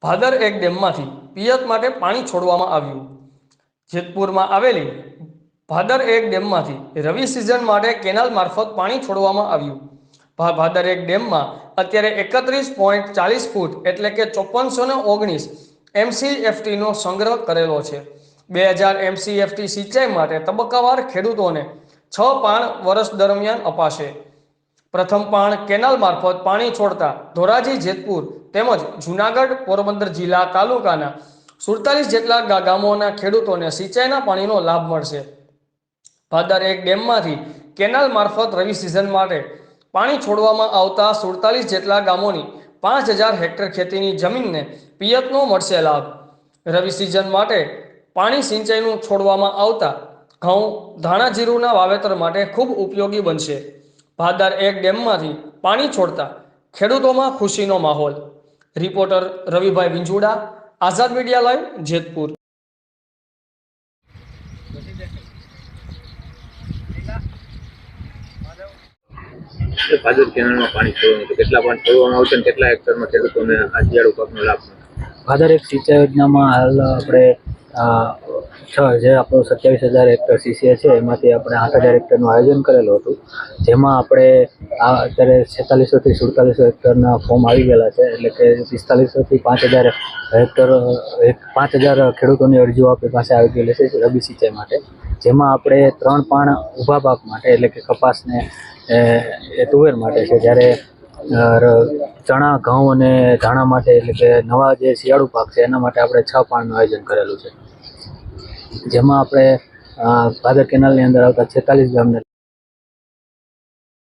ભાદર એક ડેમમાંથી પિયત માટે પાણી છોડવામાં આવ્યું। જેતપુરમાં આવેલી ભાદર એક ડેમમાંથી રવિ સિઝન માટે કેનાલ મારફત પાણી છોડવામાં આવ્યું। ભાદર એક ડેમમાં અત્યારે 31.40 ફૂટ એટલે કે 5419 MCFTનો સંગ્રહ કરેલો છે। 2000 MCFT સિંચાઈ માટે તબક્કાવાર ખેડૂતોને 6 પાણ વર્ષ દરમિયાન અપાશે। પ્રથમ પાણ કેનાલ મારફત પાણી છોડતા ધોરાજી, જેતપુર તેમજ જૂનાગઢ, પોરબંદર જિલ્લા તાલુકાના 47 જેટલા ગામોના ખેડૂતોને સિંચાઈના પાણીનો લાભ મળશે। ભાદર એક ડેમમાંથી કેનાલ મારફત રવિ સિઝન માટે પાણી છોડવામાં આવતા 47 જેટલા ગામોની 5000 હેક્ટર ખેતીની જમીનને પિયતનો મળશે લાભ। રવિ સિઝન માટે પાણી સિંચાઈનું છોડવામાં આવતા ઘઉં, ધાણા, જીરુંના વાવેતર માટે ખૂબ ઉપયોગી બનશે। ભાદર એક ડેમમાંથી પાણી છોડતા ખેડૂતોમાં ખુશીનો માહોલ। રિપોર્ટર રવિભાઈ વિંજુડા, આઝાદ મીડિયા લાઈવ, જેતપુર। ભાદર કેનાલમાં પાણી છોડવાનું તો કેટલા પાણી છોડવામાં આવશે અને કેટલા હેક્ટરમાં ખેડૂતોને આ શિયાળુ પાકનો લાભ મળશે? ભાદર એક સિંચાઈ યોજનામાં હાલ આપણે જે આપણું 27,000 હેક્ટર સીસીએ છે એમાંથી આપણે 8,000 હેક્ટરનું આયોજન કરેલું હતું, જેમાં આપણે અત્યારે 4600થી 4700 હેક્ટરના ફોર્મ આવી ગયેલા છે। એટલે કે 4500થી 5000 હેક્ટર 5000 ખેડૂતોની અરજીઓ આપણી પાસે આવી ગયેલી છે રબી સિંચાઈ માટે, જેમાં આપણે 3 પાણ ઊભા પાક માટે એટલે કે કપાસને તુવેર માટે છે, જ્યારે ચણા, ઘઉં અને ધાણા માટે એટલે કે નવા જે શિયાળુ પાક છે એના માટે આપણે 6 પાણનું આયોજન કરેલું છે, જેમાં આપણે ભાદર કેનાલની અંદર આવતા 46 ગામને